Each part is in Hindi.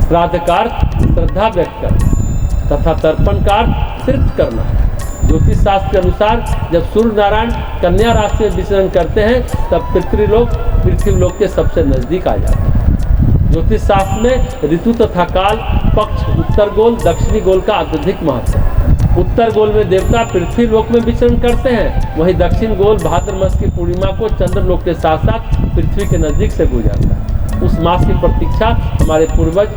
श्राद्ध का अर्थ श्रद्धा व्यक्त करना तथा तर्पण का अर्थ तृप्त करना है। ज्योतिष शास्त्र के अनुसार जब सूर्य नारायण कन्या राशि में विचरण करते हैं तब पितृलोक पृथ्वी लोक के सबसे नजदीक आ जाते हैं। ज्योतिष शास्त्र में ऋतु तथा काल, पक्ष, उत्तर गोल, दक्षिणी गोल का अत्यधिक महत्व है। उत्तर गोल में देवता पृथ्वी लोक में विचरण करते हैं, वहीं दक्षिण गोल भाद्र मास की पूर्णिमा को चंद्रलोक के साथ साथ पृथ्वी के नजदीक से गुजरता है। उस मास की प्रतीक्षा हमारे पूर्वज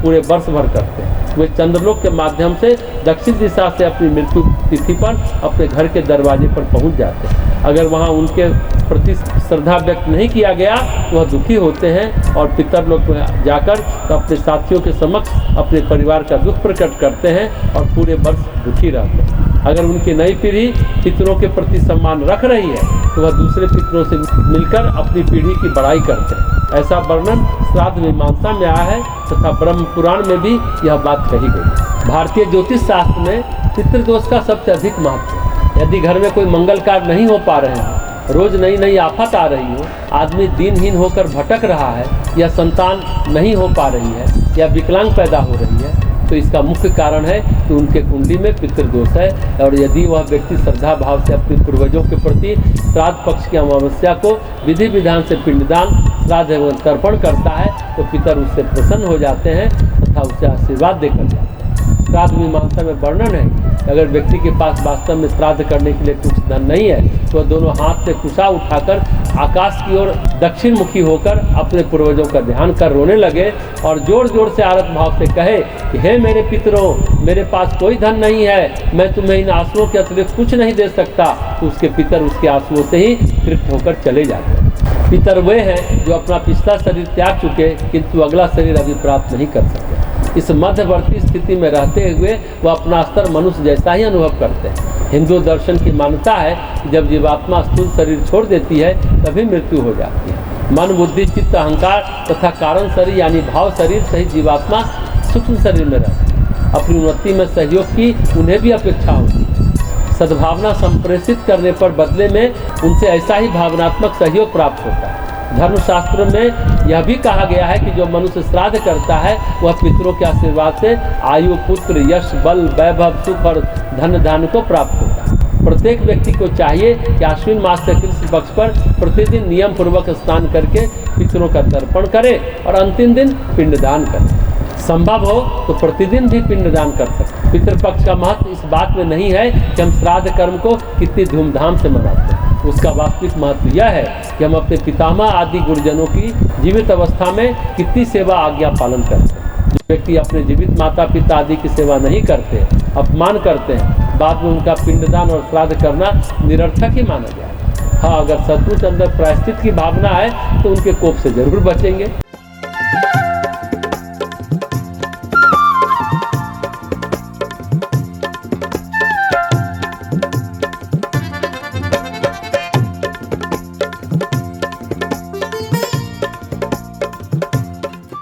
पूरे वर्ष भर करते हैं। वे चंद्रलोक के माध्यम से दक्षिण दिशा से अपनी मृत्यु तिथि पर अपने घर के दरवाजे पर पहुंच जाते हैं। अगर वहां उनके प्रति श्रद्धा व्यक्त नहीं किया गया तो वह दुखी होते हैं और पितरलोक में जाकर तो अपने साथियों के समक्ष अपने परिवार का दुख प्रकट करते हैं और पूरे वर्ष दुखी रहते हैं। अगर उनकी नई पीढ़ी पितरों के प्रति सम्मान रख रही है तो वह दूसरे पितरों से मिलकर अपनी पीढ़ी की बड़ाई करते हैं। ऐसा वर्णन श्राद्ध मीमांसा में आया है तथा ब्रह्म पुराण में भी यह बात कही गई। भारतीय ज्योतिष शास्त्र में पितृदोष का सबसे अधिक महत्व है। यदि घर में कोई मंगल कार्य नहीं हो पा रहे हैं, रोज नई नई आफत आ रही हो, आदमी दिनहीन होकर भटक रहा है या संतान नहीं हो पा रही है या विकलांग पैदा हो रही है, तो इसका मुख्य कारण है कि उनके कुंडली में पितृदोष है। और यदि वह व्यक्ति श्रद्धा भाव से अपने पूर्वजों के प्रति श्राद्ध पक्ष की अमावस्या को विधि विधान से पिंडदान, श्राद्ध एवं तर्पण करता है तो पितर उससे प्रसन्न हो जाते हैं तथा उसे आशीर्वाद देकर जाते हैं। श्राद्ध मीमांसा में वर्णन है कि अगर व्यक्ति के पास वास्तव में श्राद्ध करने के लिए कुछ धन नहीं है तो वह दोनों हाथ से कुशा उठाकर आकाश की ओर दक्षिण मुखी होकर अपने पूर्वजों का ध्यान कर रोने लगे और जोर जोर से आरत भाव से कहे कि हे मेरे पितरों, मेरे पास कोई धन नहीं है, मैं तुम्हें इन आंसुओं के अतिरिक्त कुछ नहीं दे सकता। तो उसके पितर उसके आंसुओं से ही तृप्त होकर चले जाते हैं। पितर वे हैं जो अपना पिछला शरीर त्याग चुके किंतु अगला शरीर अभी प्राप्त नहीं कर सके। इस मध्यवर्ती स्थिति में रहते हुए वह अपना स्तर मनुष्य जैसा ही अनुभव करते हैं। हिंदू दर्शन की मान्यता है कि जब जीवात्मा स्थूल शरीर छोड़ देती है तभी मृत्यु हो जाती है। मन, बुद्धि, चित्त, अहंकार तथा कारण शरीर यानी भाव शरीर सहित जीवात्मा सूक्ष्म शरीर में रहती है। अपनी उन्नति में सहयोग की उन्हें भी अपेक्षा होती है। सद्भावना संप्रेषित करने पर बदले में उनसे ऐसा ही भावनात्मक सहयोग प्राप्त होता है। धर्मशास्त्र में यह भी कहा गया है कि जो मनुष्य श्राद्ध करता है वह पितरों के आशीर्वाद से आयु, पुत्र, यश, बल, वैभव, सुख और धन धान्य को प्राप्त होता है। प्रत्येक व्यक्ति को चाहिए कि आश्विन मास से कृष्ण पक्ष पर प्रतिदिन नियम पूर्वक स्नान करके पितरों का तर्पण करे और अंतिम दिन पिंडदान करे। संभव हो तो प्रतिदिन भी पिंडदान कर सकते। पितृपक्ष का महत्व इस बात में नहीं है कि हम श्राद्ध कर्म को कितनी धूमधाम से मनाते हैं। उसका वास्तविक महत्व यह है कि हम अपने पितामह आदि गुरुजनों की जीवित अवस्था में कितनी सेवा आज्ञा पालन करते हैं। जो व्यक्ति अपने जीवित माता पिता आदि की सेवा नहीं करते, अपमान करते हैं, बाद में उनका पिंडदान और श्राद्ध करना निरर्थक ही माना जाए। हाँ, अगर सचमुच अंदर प्रायश्चित की भावना है तो उनके कोप से जरूर बचेंगे।